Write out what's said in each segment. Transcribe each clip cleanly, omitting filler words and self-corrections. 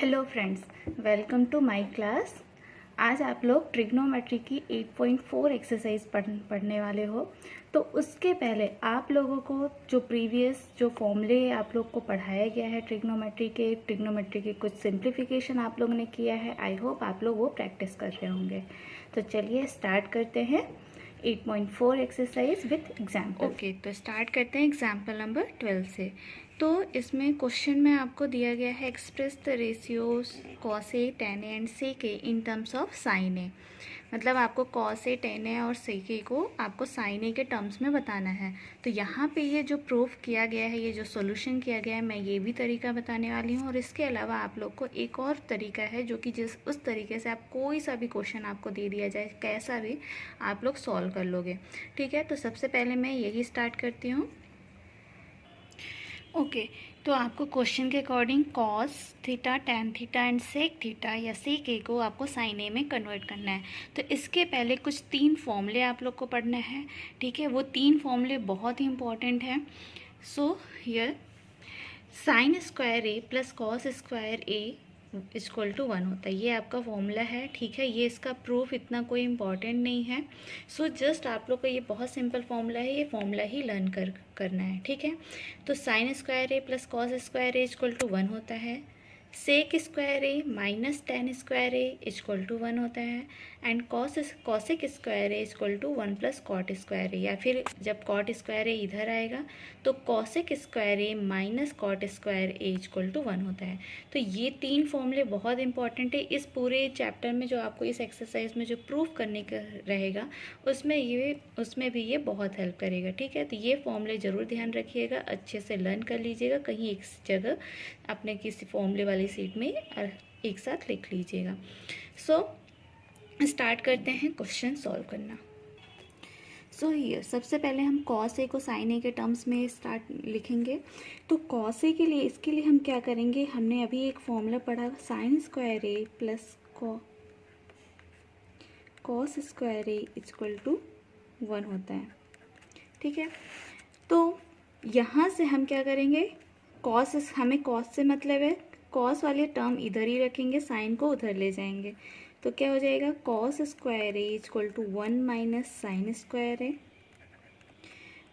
Hello friends, welcome to my class. आज आप लोग ट्रिग्नोमेट्री की 8.4 एक्सरसाइज पढ़ने वाले हो। तो उसके पहले आप लोगों को जो फॉर्मूले आप लोग को पढ़ाया गया है ट्रिग्नोमेट्री के कुछ सिंप्लीफिकेशन आप लोगों ने किया है। आई होप आप लोग वो प्रैक्टिस कर रहे होंगे। तो चलिए स्टार्ट करते हैं 8.4 एक्सरसाइज विथ एग्जाम्पल। ओके, तो स्टार्ट करते हैं एग्जाम्पल नंबर 12 से। तो इसमें क्वेश्चन में आपको दिया गया है express the ratios cos A, tan A and sec A in terms of sin ए। मतलब आपको cos ए, tan ए और sec ए को आपको sin ए के टर्म्स में बताना है। तो यहाँ पे ये जो प्रूफ किया गया है, ये जो सॉल्यूशन किया गया है, मैं ये भी तरीका बताने वाली हूँ। और इसके अलावा आप लोग को एक और तरीका है जो कि उस तरीके से आप कोई सा भी क्वेश्चन आपको दे दिया जाए, कैसा भी आप लोग सॉल्व कर लोगे। ठीक है, तो सबसे पहले मैं यही स्टार्ट करती हूँ। ओके, तो आपको क्वेश्चन के according cos theta, tan theta and sec theta या सेक ए को आपको साइन ए में कन्वर्ट करना है। तो इसके पहले कुछ 3 फॉर्मूले आप लोग को पढ़ना है। ठीक है, वो 3 फॉर्मूले बहुत ही इंपॉर्टेंट हैं। So here sine square A plus cos square A equal to 1 होता है। ये आपका फॉर्मूला है। ठीक है, ये इसका प्रूफ इतना कोई इम्पॉर्टेंट नहीं है। सो जस्ट आप लोग को ये बहुत सिंपल फॉर्मूला है, ये फॉर्मूला ही लर्न करना है। ठीक है, तो sine square A plus cos square A equal to 1 होता है। Sec square A minus tan square A equal to 1 होता है। And cosec square A equal to 1 plus cot square A, या फिर जब कॉट स्क्वायर ए इधर आएगा तो cosec square A minus cot square A equal to 1 होता है। तो ये 3 फॉर्मूले बहुत इंपॉर्टेंट है। इस पूरे चैप्टर में जो आपको इस एक्सरसाइज में जो प्रूफ करने का रहेगा उसमें भी ये बहुत हेल्प करेगा। ठीक है, तो ये फॉर्मूले ज़रूर ध्यान रखिएगा, अच्छे से लर्न कर लीजिएगा। कहीं एक जगह अपने किसी फॉर्मूले वाली सीट में एक साथ लिख लीजिएगा। सो स्टार्ट करते हैं क्वेश्चन सॉल्व करना। सो हियर सबसे पहले हम कॉस ए को साइन ए के टर्म्स में लिखेंगे। तो कॉस ए के लिए, इसके लिए हम क्या करेंगे, हमने अभी एक फॉर्मूला पढ़ा, sine square A plus cos square A equal to 1 होता है। ठीक है, तो यहाँ से हम क्या करेंगे, हमें कॉस से मतलब है, कॉस वाले टर्म इधर ही रखेंगे, साइन को उधर ले जाएंगे। तो क्या हो जाएगा, cos square A equal to 1 minus sine square A.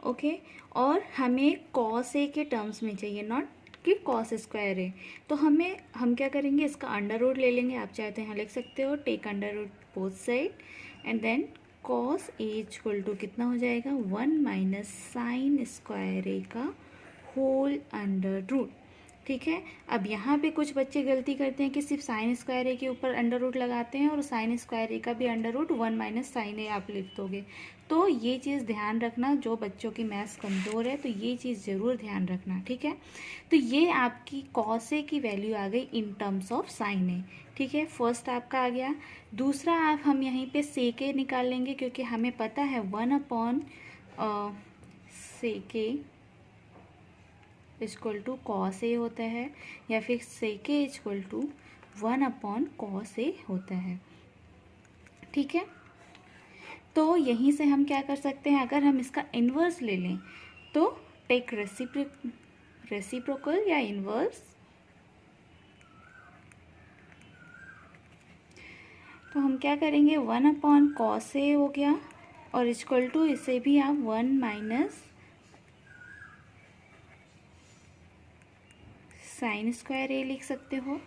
Okay, और हमें कॉस ए के टर्म्स में चाहिए, नॉट कि कॉस स्क्वायर ए। तो हम क्या करेंगे, इसका अंडर रूट ले लेंगे। आप चाहते हैं लिख सकते हो take under root both side and then cos A equal to कितना हो जाएगा, 1 माइनस साइन स्क्वायर ए का होल अंडर रूट। ठीक है, अब यहाँ पे कुछ बच्चे गलती करते हैं कि सिर्फ साइन स्क्वायर ए के ऊपर अंडर रूट लगाते हैं और साइन स्क्वायर ए का भी अंडर रूट 1 माइनस साइन ए आप लिख दोगे। तो ये चीज़ ध्यान रखना, जो बच्चों की मैथ्स कमज़ोर है तो ये चीज़ ज़रूर ध्यान रखना। ठीक है, तो ये आपकी कॉस ए की वैल्यू आ गई इन टर्म्स ऑफ साइन ए। ठीक है, फर्स्ट आपका आ गया। दूसरा हम यहीं पे सेक ए निकाल लेंगे, क्योंकि हमें पता है 1 upon sec A equal to cos A होता है, या फिर sec A equal to 1 upon cos A होता है। ठीक है, तो यहीं से हम क्या कर सकते हैं, अगर हम इसका इन्वर्स ले लें तो टेक रेसिप्रोकल या इन्वर्स। तो हम क्या करेंगे, 1 अपॉन कॉस ए हो गया और इक्वल टू इसे भी आप 1 माइनस साइन स्क्वायर ए लिख सकते हो।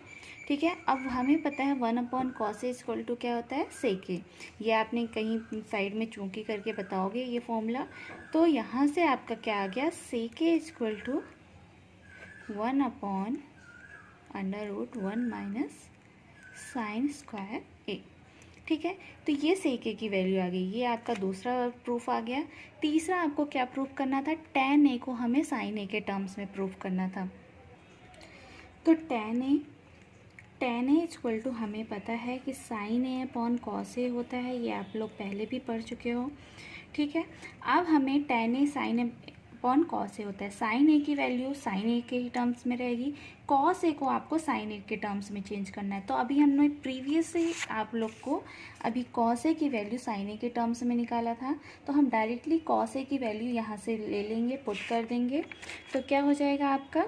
ठीक है, अब हमें पता है 1 upon cos A equal to क्या होता है, सेक ए। ये आपने कहीं साइड में चूंकि करके बताओगे ये फॉर्मूला। तो यहाँ से आपका क्या आ गया, sec A equal to 1 upon under root 1 minus sine square A. ठीक है, तो ये सेक ए की वैल्यू आ गई। ये आपका दूसरा प्रूफ आ गया। तीसरा आपको क्या प्रूफ करना था, टैन ए को हमें साइन ए के टर्म्स में प्रूफ करना था। तो टैन ए इक्वल टू हमें पता है कि sine A upon cos A होता है, ये आप लोग पहले भी पढ़ चुके हो। ठीक है, अब हमें tan A sign A upon cos A होता है। साइन ए की वैल्यू साइन ए के टर्म्स में रहेगी, कॉस ए को आपको साइन ए के टर्म्स में चेंज करना है। तो अभी हमने प्रीवियस से आप लोग को अभी कॉस ए की वैल्यू साइन ए के टर्म्स में निकाला था, तो हम डायरेक्टली कॉस ए की वैल्यू यहाँ से ले लेंगे, पुट कर देंगे। तो क्या हो जाएगा आपका,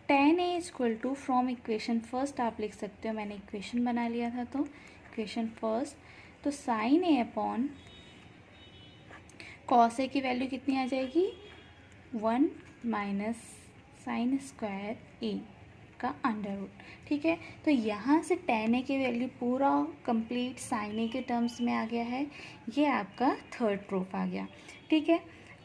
tan A equal to from equation first आप लिख सकते हो, मैंने इक्वेशन बना लिया था तो इक्वेशन फर्स्ट, तो साइन ए अपॉन कॉस ए की वैल्यू कितनी आ जाएगी 1 माइनस साइन स्क्वायर ए का अंडर रूट। ठीक है, तो यहाँ से tan ए की वैल्यू पूरा कंप्लीट साइन ए के टर्म्स में आ गया है, ये आपका थर्ड प्रूफ आ गया। ठीक है,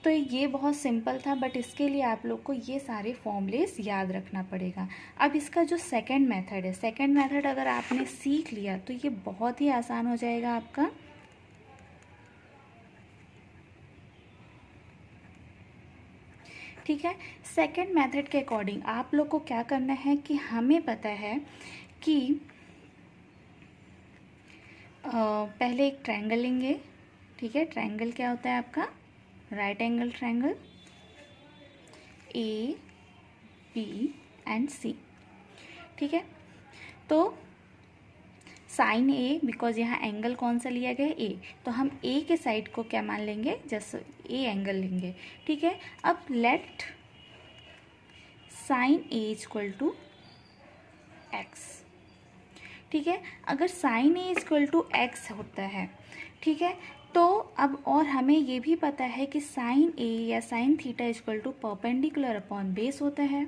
तो ये बहुत सिंपल था, बट इसके लिए आप लोग को ये सारे फॉर्मूलेस याद रखना पड़ेगा। अब इसका जो सेकंड मेथड है, सेकंड मेथड अगर आपने सीख लिया तो ये बहुत ही आसान हो जाएगा आपका। ठीक है, सेकंड मेथड के अकॉर्डिंग आप लोग को क्या करना है कि हमें पता है कि पहले एक ट्रायंगल लेंगे। ठीक है, ट्रायंगल क्या होता है आपका, right angle triangle A B and C. ठीक है, तो साइन ए, बिकॉज यहाँ एंगल कौन सा लिया गया है ए, तो हम ए के साइड को क्या मान लेंगे, जैसे ए एंगल लेंगे। ठीक है, अब let sine A equal to X. ठीक है, अगर sine A equal to X होता है, ठीक है, तो अब और हमें ये भी पता है कि साइन ए या sine theta equal to perpendicular upon base होता है।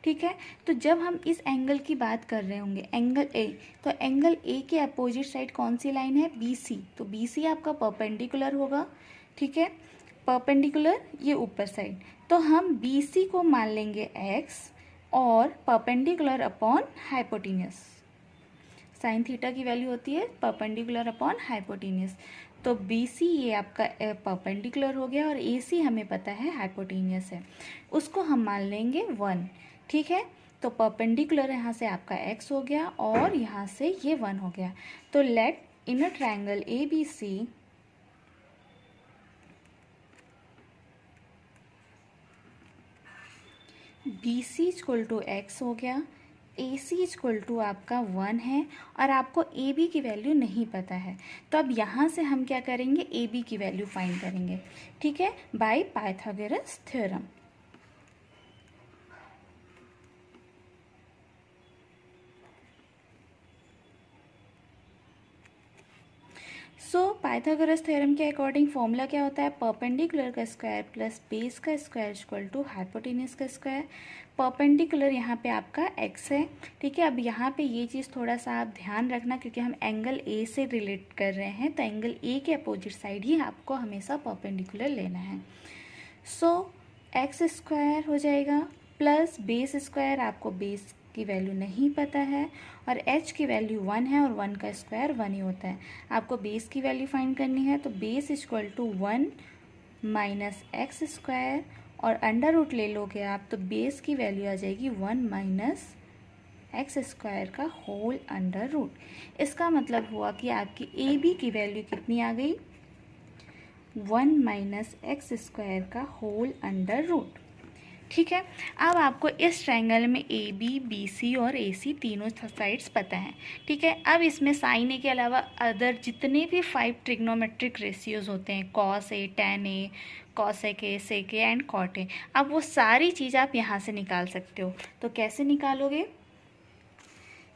ठीक है, तो जब हम इस एंगल की बात कर रहे होंगे एंगल ए, तो एंगल ए के अपोजिट साइड कौन सी लाइन है, बी सी, तो बी सी आपका परपेंडिकुलर होगा। ठीक है, परपेंडिकुलर ये ऊपर साइड, तो हम बी सी को मान लेंगे एक्स और perpendicular upon hypotenuse. Sine theta की वैल्यू होती है परपेंडिकुलर अपॉन हाइपोटेन्यूस, तो बी सी ये आपका परपेंडिकुलर हो गया और ए सी हमें पता है हाइपोटेन्यूस है, उसको हम मान लेंगे 1। ठीक है, तो परपेंडिकुलर यहाँ से आपका x हो गया और यहाँ से ये 1 हो गया। तो let in a triangle A B C B C equal to X हो गया, ए सी इक्वल टू आपका 1 है और आपको ए बी की वैल्यू नहीं पता है, तो अब यहाँ से हम क्या करेंगे, ए बी की वैल्यू फाइंड करेंगे। ठीक है, by Pythagoras theorem. So Pythagoras theorem के अकॉर्डिंग फॉर्मूला क्या होता है, परपेंडिकुलर का स्क्वायर प्लस बेस का स्क्वायर इक्वल टू हाइपोटेन्यूस का स्क्वायर। परपेंडिकुलर यहाँ पे आपका x है। ठीक है, अब यहाँ पे ये चीज़ थोड़ा सा आप ध्यान रखना, क्योंकि हम एंगल ए से रिलेट कर रहे हैं, तो एंगल ए के अपोजिट साइड ही आपको हमेशा परपेंडिकुलर लेना है। सो एक्स स्क्वायर हो जाएगा प्लस बेस स्क्वायर, आपको बेस की वैल्यू नहीं पता है और h की वैल्यू 1 है और 1 का स्क्वायर 1 ही होता है। आपको बेस की वैल्यू फाइंड करनी है, तो base equal to 1 minus X square और अंडर रूट ले लोगे आप, तो बेस की वैल्यू आ जाएगी 1 माइनस एक्स स्क्वायर का होल अंडर रूट। इसका मतलब हुआ कि आपकी ए बी की वैल्यू कितनी आ गई, 1 माइनस एक्स स्क्वायर का होल अंडर रूट। ठीक है, अब आपको इस ट्रायंगल में ए बी बी सी और ए सी तीनों साइड्स पता हैं। ठीक है, अब इसमें साइन ए के अलावा अदर जितने भी 5 ट्रिग्नोमेट्रिक रेशियोज होते हैं, cos A, tan A, cosec A, sec A and cot A, अब वो सारी चीज़ आप यहाँ से निकाल सकते हो। तो कैसे निकालोगे,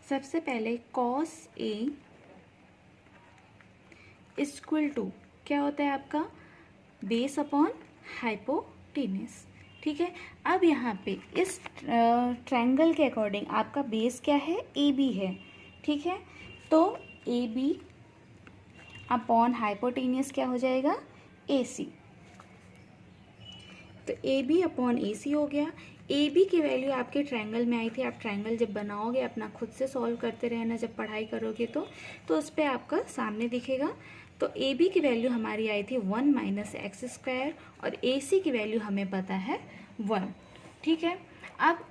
सबसे पहले कॉस ए इक्वल टू क्या होता है आपका, बेस अपॉन हाइपोटेन्यूस। ठीक है, अब यहाँ पे इस ट्रायंगल के अकॉर्डिंग आपका बेस क्या है, ए बी है। ठीक है, तो ए बी अपॉन हाइपोटेन्यूस क्या हो जाएगा, ए सी। तो ए बी अपॉन ए सी हो गया। ए बी की वैल्यू आपके ट्रायंगल में आई थी, आप ट्रायंगल जब बनाओगे अपना खुद से सॉल्व करते रहना, जब पढ़ाई करोगे तो उस पर आपका सामने दिखेगा। तो ए बी की वैल्यू हमारी आई थी 1 माइनस एक्स स्क्वायर और ए सी की वैल्यू हमें पता है 1। ठीक है, अब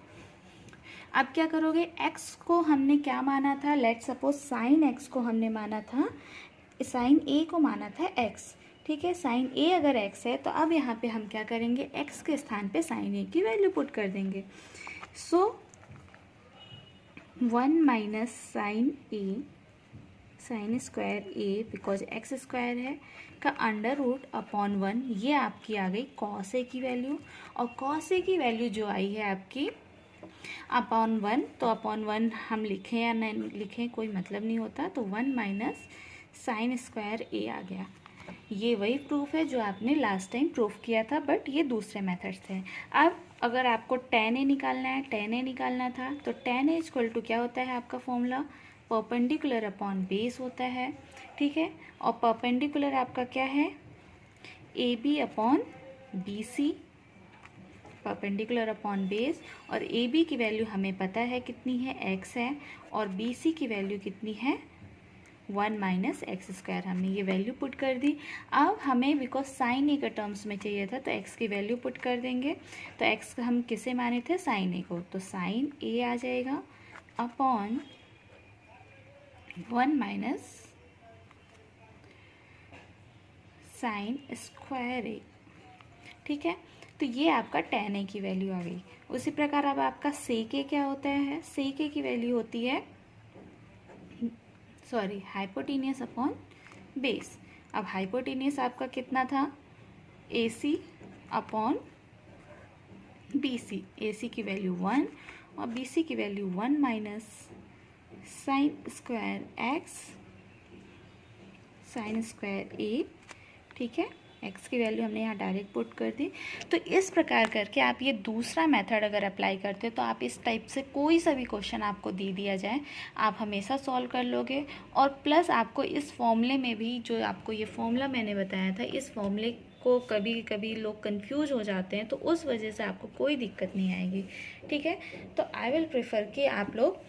क्या करोगे, x को हमने क्या माना था, लेट सपोज साइन x को हमने माना था, साइन a को माना था x। ठीक है, साइन a अगर x है तो अब यहाँ पे हम क्या करेंगे, x के स्थान पे साइन a की वैल्यू पुट कर देंगे। So 1 minus sine a sine square A, because X square है, का अंडर रूट अपॉन 1, ये आपकी आ गई कॉस ए की वैल्यू। और कॉस ए की वैल्यू जो आई है आपकी अपॉन 1, तो अपॉन 1 हम लिखें या नहीं लिखें कोई मतलब नहीं होता, तो 1 माइनस साइन स्क्वायर ए आ गया। ये वही प्रूफ है जो आपने लास्ट टाइम प्रूफ किया था, बट ये दूसरे मेथड से। अब अगर आपको tan a निकालना है, tan a निकालना था, तो tan a इक्वल टू क्या होता है आपका फॉर्मूला, परपेंडिकुलर अपॉन बेस होता है, ठीक है। और परपेंडिकुलर आपका क्या है, A B upon B C, perpendicular upon base. और ए बी की वैल्यू हमें पता है कितनी है, x है, और बी सी की वैल्यू कितनी है, 1 माइनस एक्स स्क्वायर। हमने ये वैल्यू पुट कर दी। अब हमें बिकॉज साइन ए के टर्म्स में चाहिए था, तो x की वैल्यू पुट कर देंगे। तो x हम किसे माने थे, साइन ए को, तो साइन ए आ जाएगा upon 1 minus sine square A, ठीक है। तो ये आपका tan a की वैल्यू आ गई। उसी प्रकार अब आपका सेक ए क्या होता है, सेक ए की वैल्यू होती है हाइपोटेनियस अपॉन बेस। अब हाइपोटेनियस आपका कितना था, ए सी अपॉन बी सी। ए सी की वैल्यू 1 और बी सी की value 1 minus sine square x sine square A, ठीक है। x की वैल्यू हमने यहाँ डायरेक्ट पुट कर दी। तो इस प्रकार करके आप ये दूसरा मेथड अगर अप्लाई करते हो, तो आप इस टाइप से कोई सा भी क्वेश्चन आपको दे दिया जाए, आप हमेशा सॉल्व कर लोगे। और प्लस आपको इस फॉर्मूले में भी, जो आपको ये फॉर्मूला मैंने बताया था, इस फॉर्मूले को कभी कभी लोग कंफ्यूज हो जाते हैं, तो उस वजह से आपको कोई दिक्कत नहीं आएगी, ठीक है। तो आई विल प्रेफर कि आप लोग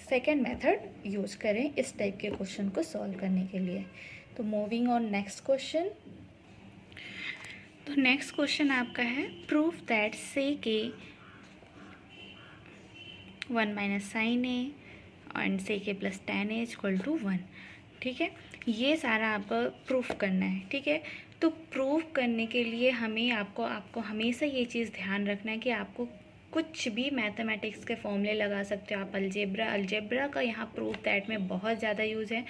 सेकेंड मेथड यूज करें इस टाइप के क्वेश्चन को सॉल्व करने के लिए। तो मूविंग ऑन नेक्स्ट क्वेश्चन। तो नेक्स्ट क्वेश्चन आपका है, proof that sec A 1 minus sine A and sec A plus tan a equal to 1, ठीक है। ये सारा आपको प्रूफ करना है, ठीक है। तो प्रूफ करने के लिए हमें आपको हमेशा ये चीज़ ध्यान रखना है कि आपको कुछ भी मैथमेटिक्स के फॉर्मूले लगा सकते हो आप। अलजेब्रा का यहाँ प्रूफ दैट में बहुत ज़्यादा यूज़ है।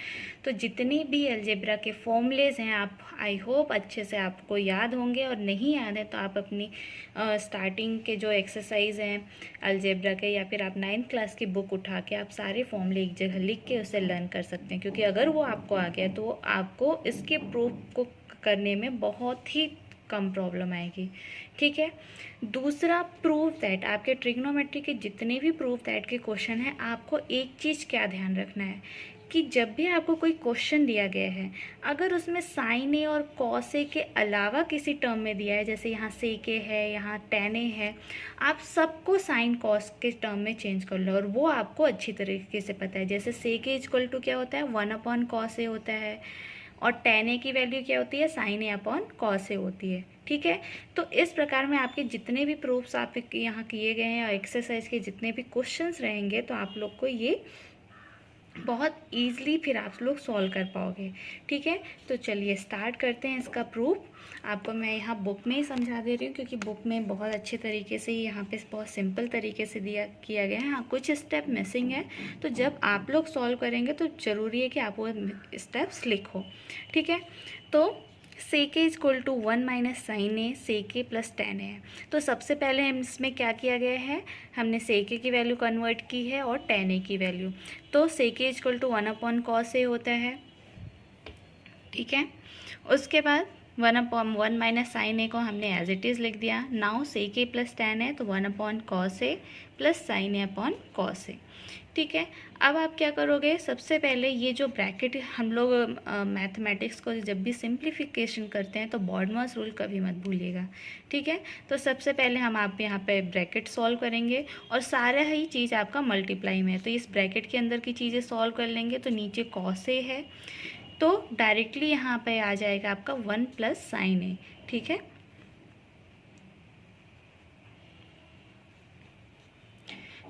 तो जितनी भी अलजेब्रा के फॉर्मूलेज हैं, आप आई होप अच्छे से आपको याद होंगे, और नहीं याद है तो आप अपनी स्टार्टिंग के जो एक्सरसाइज हैं अलजेब्रा के, या फिर आप 9th क्लास की बुक उठा के आप सारे फॉर्मूले एक जगह लिख के उसे लर्न कर सकते हैं। क्योंकि अगर वो आपको आ गया तो आपको इसके प्रूफ को करने में बहुत ही कम प्रॉब्लम आएगी, ठीक है। दूसरा, प्रूफ दैट, आपके ट्रिग्नोमेट्री के जितने भी प्रूफ दैट के क्वेश्चन हैं, आपको एक चीज़ क्या ध्यान रखना है कि जब भी आपको कोई क्वेश्चन दिया गया है, अगर उसमें साइन ए और कॉस ए के अलावा किसी टर्म में दिया है, जैसे यहाँ सेक ए है, यहाँ tan a है, आप सबको साइन कॉस के टर्म में चेंज कर लो, और वो आपको अच्छी तरीके से पता है। जैसे सेक ए इक्वल टू क्या होता है, 1 अपॉन कॉस ए होता है, और tan a की वैल्यू क्या होती है, साइन ए अपॉन कॉस ए होती है, ठीक है। तो इस प्रकार में आपके जितने भी प्रूफ्स आप यहाँ किए गए हैं और एक्सरसाइज के जितने भी क्वेश्चंस रहेंगे, तो आप लोग को ये बहुत ईजिली फिर आप लोग सॉल्व कर पाओगे, ठीक है। तो चलिए स्टार्ट करते हैं इसका प्रूफ। आपको मैं यहाँ बुक में ही समझा दे रही हूँ, क्योंकि बुक में बहुत अच्छे तरीके से ही यहाँ पे बहुत सिंपल तरीके से किया गया है। हाँ, कुछ स्टेप मिसिंग है, तो जब आप लोग सॉल्व करेंगे तो ज़रूरी है कि आप वो स्टेप्स लिखो, ठीक है। तो sec A equal to 1 minus sine A sec A plus tan a है। तो सबसे पहले हम इसमें क्या किया गया है, हमने सेक ए की वैल्यू कन्वर्ट की है और tan a की वैल्यू। तो sec A equal to 1 upon cos A होता है, ठीक है। उसके बाद 1 माइनस साइन ए को हमने एज इट इज़ लिख दिया। Now sec A plus tan है, तो 1 अपॉन कॉस ए प्लस साइन ए अपॉन कॉस ए, ठीक है। अब आप क्या करोगे, सबसे पहले ये जो ब्रैकेट हम लोग मैथमेटिक्स को जब भी सिंप्लीफिकेशन करते हैं, तो बॉडमॉस रूल कभी मत भूलिएगा, ठीक है। तो सबसे पहले हम आप यहाँ पे ब्रैकेट सॉल्व करेंगे, और सारा ही चीज़ आपका मल्टीप्लाई में है, तो इस ब्रैकेट के अंदर की चीज़ें सॉल्व कर लेंगे। तो नीचे कॉस ए है, तो डायरेक्टली यहाँ पे आ जाएगा आपका 1 प्लस साइन ए, ठीक है।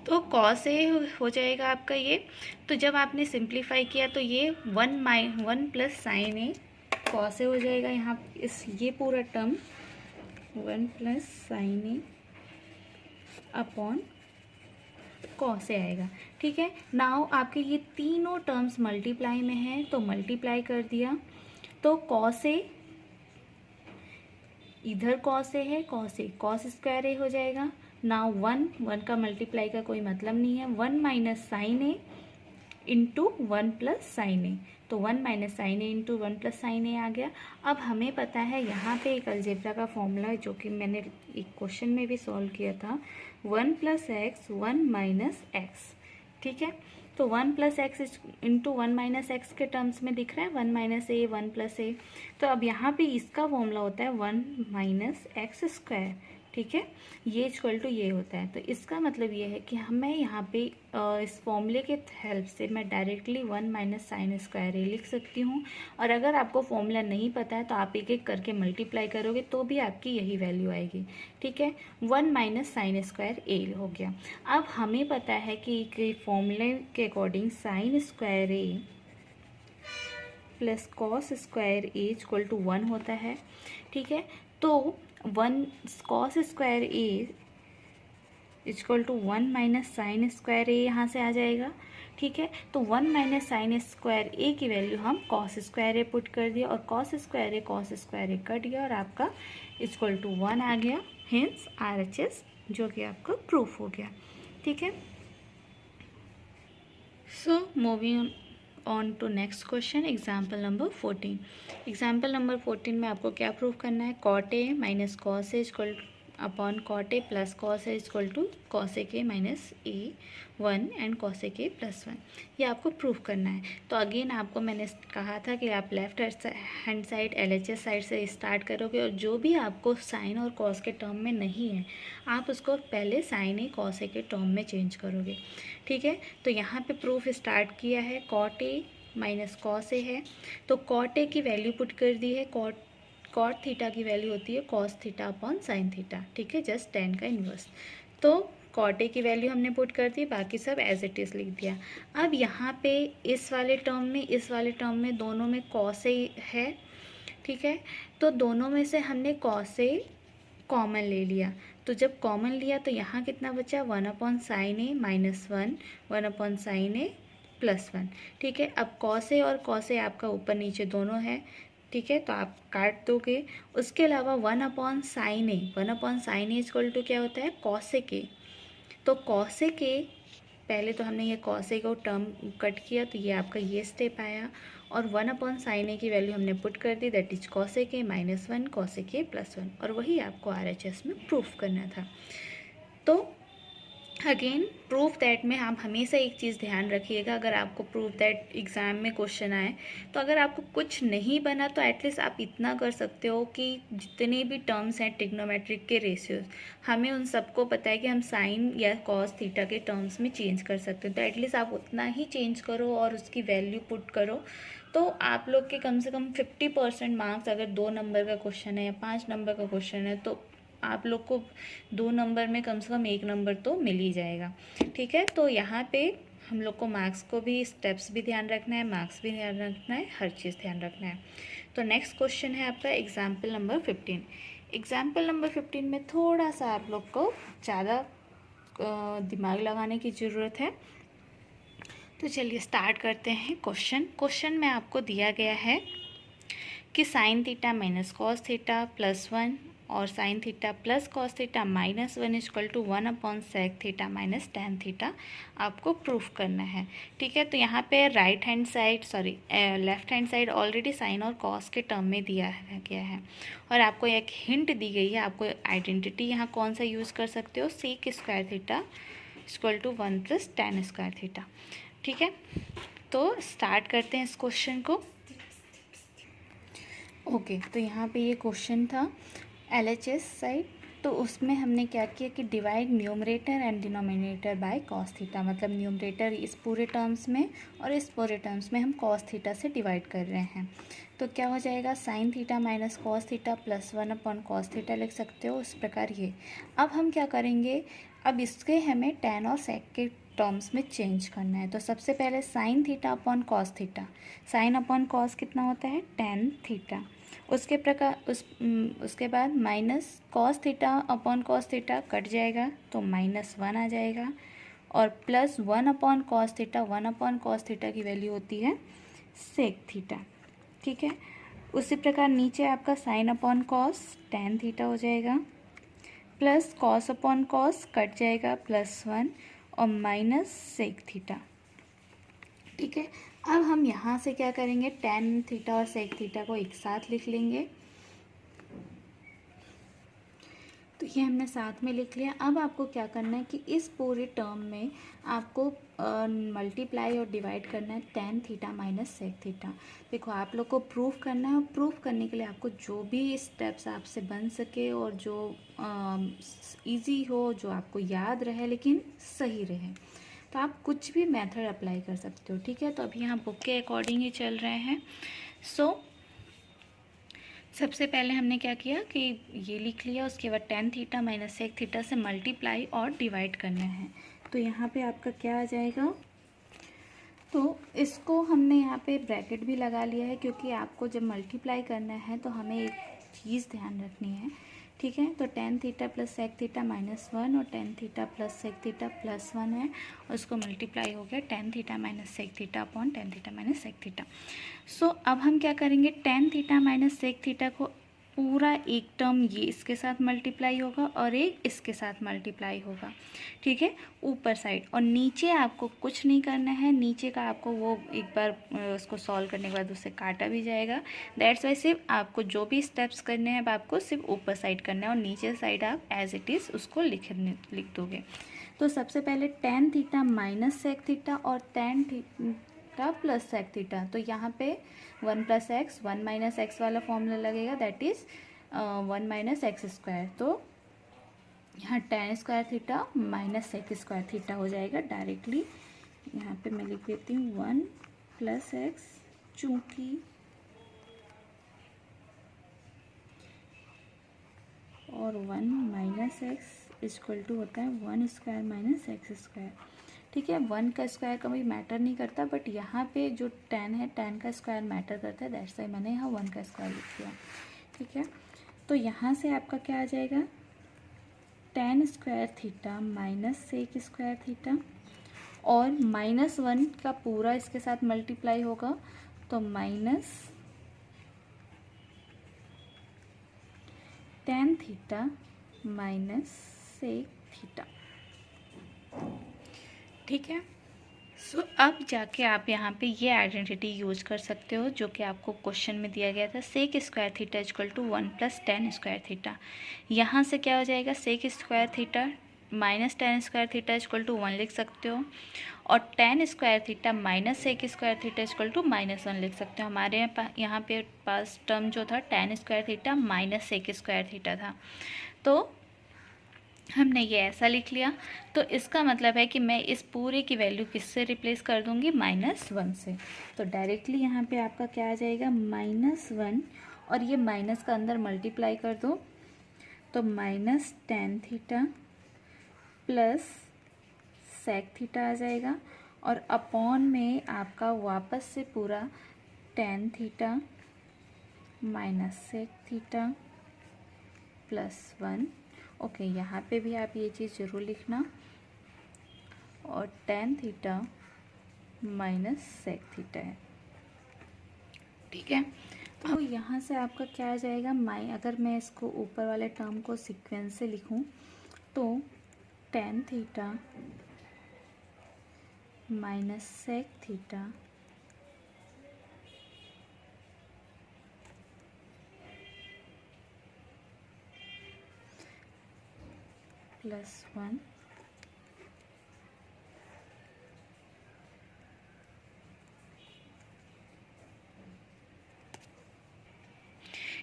तो कॉस ए हो जाएगा आपका ये। तो जब आपने सिंप्लीफाई किया तो ये 1 plus sign A cos A हो जाएगा। यहाँ ये पूरा टर्म 1 प्लस साइन ए अपॉन कॉस ए आएगा, ठीक है। नाउ आपके ये तीनों टर्म्स मल्टीप्लाई में हैं, तो मल्टीप्लाई कर दिया, तो कॉस ए इधर कॉस ए है, कॉस स्क्वायर ए हो जाएगा, ना वन का मल्टीप्लाई का कोई मतलब नहीं है। 1 माइनस साइन ए इंटू 1 प्लस साइन ए, तो 1 माइनस साइन ए इंटू 1 प्लस साइन ए आ गया। अब हमें पता है यहाँ पे एक अलजेब्रा का फॉर्मूला है जो कि मैंने एक क्वेश्चन में भी सॉल्व किया था, 1 प्लस एक्स 1 माइनस एक्स। ठीक है, तो 1 plus x into 1 minus x के टर्म्स में दिख रहा है 1 माइनस ए 1 प्लस ए। तो अब यहाँ पे इसका फॉर्मूला होता है 1 माइनस एक्स स्क्वायर। ठीक है, ये इक्वल टू ये होता है। तो इसका मतलब ये है कि मैं यहाँ पे इस फॉर्मूले के हेल्प से मैं डायरेक्टली 1 माइनस साइन स्क्वायर ए लिख सकती हूँ। और अगर आपको फॉर्मूला नहीं पता है तो आप एक एक करके मल्टीप्लाई करोगे तो भी आपकी यही वैल्यू आएगी। ठीक है, 1 माइनस साइन स्क्वायर ए हो गया। अब हमें पता है कि फॉर्मूले के according sine square A plus cos square A equal to 1 होता है। ठीक है, तो 1 cos square A equal to 1 minus sine square A यहाँ से आ जाएगा। ठीक है, तो 1 माइनस साइन स्क्वायर ए की वैल्यू हम कॉस स्क्वायर ए पुट कर दिया और कॉस स्क्वायर ए कट गया और आपका इक्वल टू 1 आ गया। हिंस RHS जो कि आपका प्रूफ हो गया। ठीक है, so moving on to next question, example number 14। Example number 14 में आपको क्या प्रूव करना है, cot A minus cos A equal upon cot A plus cos A equal to cos A के minus A 1 and cos A के plus 1, ये आपको prove करना है। तो अगेन आपको मैंने कहा था कि आप left hand side LHS side से स्टार्ट करोगे और जो भी आपको साइन और कॉस के टर्म में नहीं है आप उसको पहले साइन ए कॉस ए के टर्म में चेंज करोगे। ठीक है, तो यहाँ पे प्रूफ स्टार्ट किया है, कॉट ए माइनस कॉस ए है, तो कॉट ए की वैल्यू पुट कर दी है, कॉट थीटा की वैल्यू होती है cos theta upon sine theta. ठीक है, जस्ट tan का इन्वर्स। तो कॉट ए की वैल्यू हमने पुट कर दी, बाकी सब एज इट इज़ लिख दिया। अब यहाँ पे इस वाले टर्म में दोनों में कॉस ए है। ठीक है, तो दोनों में से हमने कॉस ए कॉमन ले लिया, तो जब कॉमन लिया तो यहाँ कितना बचा, 1 अपॉन साइन ए माइनस 1 अपॉन साइन ए प्लस 1। ठीक है, अब कॉस ए और कॉस ए आपका ऊपर नीचे दोनों है। ठीक है, तो आप काट दोगे। उसके अलावा 1 upon sine A equal to क्या होता है, कॉस ए के। तो कॉस ए के पहले तो हमने ये कॉस ए को टर्म कट किया तो ये आपका ये स्टेप आया और 1 अपॉन साइन ए की वैल्यू हमने पुट कर दी, दैट इज कॉस ए के माइनस 1 कॉस ए के प्लस 1, और वही आपको RHS में प्रूफ करना था। तो अगेन प्रूफ दैट में आप हमेशा एक चीज़ ध्यान रखिएगा, अगर आपको प्रूफ दैट एग्ज़ाम में क्वेश्चन आए तो अगर आपको कुछ नहीं बना तो एटलीस्ट आप इतना कर सकते हो कि जितने भी टर्म्स हैं ट्रिग्नोमेट्रिक के रेशियोज हमें उन सबको पता है कि हम साइन या कॉस थीटा के टर्म्स में चेंज कर सकते हो, तो एटलीस्ट आप उतना ही चेंज करो और उसकी वैल्यू पुट करो। तो आप लोग के कम से कम 50% मार्क्स, अगर 2 नंबर का क्वेश्चन है या 5 नंबर का क्वेश्चन है तो आप लोग को 2 नंबर में कम से कम 1 नंबर तो मिल ही जाएगा। ठीक है, तो यहाँ पे हम लोग को मार्क्स को भी, स्टेप्स भी ध्यान रखना है, मार्क्स भी ध्यान रखना है, हर चीज़ ध्यान रखना है। तो नेक्स्ट क्वेश्चन है आपका एग्जाम्पल नंबर 15। एग्जाम्पल नंबर 15 में थोड़ा सा आप लोग को ज़्यादा दिमाग लगाने की ज़रूरत है। तो चलिए स्टार्ट करते हैं। क्वेश्चन में आपको दिया गया है कि sine theta minus cos theta plus 1 और sine theta plus cos theta minus 1 equal to 1 upon sec theta minus tan theta आपको प्रूफ करना है। ठीक है, तो यहाँ पे left hand side already sine और कॉस के टर्म में दिया गया है और आपको एक हिंट दी गई है। आपको आइडेंटिटी यहाँ कौन सा यूज़ कर सकते हो, sec square theta equal to 1 plus tan square theta. ठीक है, तो स्टार्ट करते हैं इस क्वेश्चन को। ओके, तो यहाँ पे ये क्वेश्चन था LHS साइड, तो उसमें हमने क्या किया कि divide numerator and denominator by cos theta, मतलब न्यूमरेटर इस पूरे टर्म्स में और इस पूरे टर्म्स में हम कॉस थीटा से डिवाइड कर रहे हैं। तो क्या हो जाएगा, sign theta minus cos theta plus 1 upon cos theta लिख सकते हो इस प्रकार ये। अब हम क्या करेंगे, अब इसके हमें टैन और सेक के टर्म्स में चेंज करना है। तो सबसे पहले sine theta upon cos theta, sine upon cos कितना होता है, टैन थीटा। उसके बाद minus cos theta upon cos theta cut जाएगा तो माइनस 1 आ जाएगा और plus 1 upon cos theta, 1 upon cos theta की वैल्यू होती है सेक थीटा। ठीक है, उसी प्रकार नीचे आपका sine upon cos tan theta हो जाएगा plus cos upon cos cut जाएगा +1 और माइनस सेक थीटा। ठीक है, अब हम यहाँ से क्या करेंगे, tan थीटा और सेक थीटा को एक साथ लिख लेंगे। तो ये हमने साथ में लिख लिया। अब आपको क्या करना है कि इस पूरे टर्म में आपको मल्टीप्लाई और डिवाइड करना है tan theta minus sec theta. देखो आप लोग को प्रूफ करना है, और प्रूफ करने के लिए आपको जो भी स्टेप्स आपसे बन सके और जो इजी हो, जो आपको याद रहे लेकिन सही रहे, तो आप कुछ भी मेथड अप्लाई कर सकते हो। ठीक है, तो अभी यहाँ बुक के अकॉर्डिंग ही चल रहे हैं। सबसे पहले हमने क्या किया कि ये लिख लिया, उसके बाद tan theta minus sec theta से मल्टीप्लाई और डिवाइड करना है। तो यहाँ पे आपका क्या आ जाएगा, तो इसको हमने यहाँ पे ब्रैकेट भी लगा लिया है, क्योंकि आपको जब मल्टीप्लाई करना है तो हमें एक चीज़ ध्यान रखनी है। ठीक है, तो tan theta plus sec theta -1 और tan theta plus sec theta +1 है, और उसको मल्टीप्लाई हो गया tan theta minus sec theta upon tan theta minus sec theta. अब हम क्या करेंगे, tan theta minus sec theta को पूरा एक टर्म ये इसके साथ मल्टीप्लाई होगा और एक इसके साथ मल्टीप्लाई होगा। ठीक है, ऊपर साइड, और नीचे आपको कुछ नहीं करना है। नीचे का आपको वो एक बार उसको सॉल्व करने के बाद उससे काटा भी जाएगा। दैट्स वाई सिर्फ आपको जो भी स्टेप्स करने हैं आपको सिर्फ ऊपर साइड करना है, और नीचे साइड आप एज इट इज़ उसको लिख दोगे। तो सबसे पहले tan theta minus sec theta और tan theta plus sec theta, तो यहाँ पे 1 + x 1 - x वाला फॉर्मूला लगेगा, दैट इज़ 1 - x²। तो यहाँ tan square theta minus sec square theta हो जाएगा डायरेक्टली। यहाँ पे मैं लिख देती हूँ 1 + x, चूँकि और 1 - x = होता है 1² - x²। ठीक है, 1 का स्क्वायर कभी मैटर नहीं करता, बट यहाँ पे जो tan है, tan का स्क्वायर मैटर करता है, दैट्स वाई मैंने यहाँ 1 का स्क्वायर लिख दिया। ठीक है, तो यहाँ से आपका क्या आ जाएगा, tan square theta minus sec square theta, और -1 का पूरा इसके साथ मल्टीप्लाई होगा, तो minus tan theta minus sec theta. ठीक है, अब जाके आप यहाँ पे ये आइडेंटिटी यूज कर सकते हो जो कि आपको क्वेश्चन में दिया गया था, sec square theta = 1 + tan square theta. यहाँ से क्या हो जाएगा, sec square theta minus tan square theta = 1 लिख सकते हो, और tan square theta minus sec square theta = -1 लिख सकते हो। हमारे यहाँ पे पास टर्म जो था tan square theta minus sec square theta था, तो हमने ये ऐसा लिख लिया। तो इसका मतलब है कि मैं इस पूरे की वैल्यू किससे रिप्लेस कर दूंगी, -1 से। तो डायरेक्टली यहाँ पे आपका क्या आ जाएगा, -1, और ये माइनस का अंदर मल्टीप्लाई कर दो, तो -tan theta plus sec theta आ जाएगा, और अपॉन में आपका वापस से पूरा tan theta minus sec theta +1। Okay, यहाँ पे भी आप ये चीज़ ज़रूर लिखना, और tan theta minus sec theta है। ठीक है, तो यहाँ से आपका क्या आ जाएगा, अगर मैं इसको ऊपर वाले टर्म को सीक्वेंस से लिखूँ, तो tan theta minus sec theta +1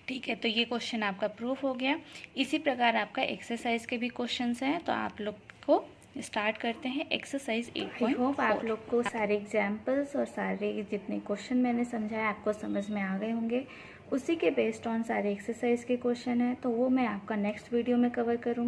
ठीक है, तो ये क्वेश्चन आपका प्रूफ हो गया। इसी प्रकार आपका एक्सरसाइज के भी क्वेश्चंस हैं, तो आप लोग को स्टार्ट करते हैं एक्सरसाइज 8.4। आई होप आप लोग को सारे एग्जाम्पल्स और सारे जितने क्वेश्चन मैंने समझाया आपको समझ में आ गए होंगे। उसी के बेस्ड ऑन सारे एक्सरसाइज के क्वेश्चन हैं, तो वो मैं आपका नेक्स्ट वीडियो में कवर करूँगी।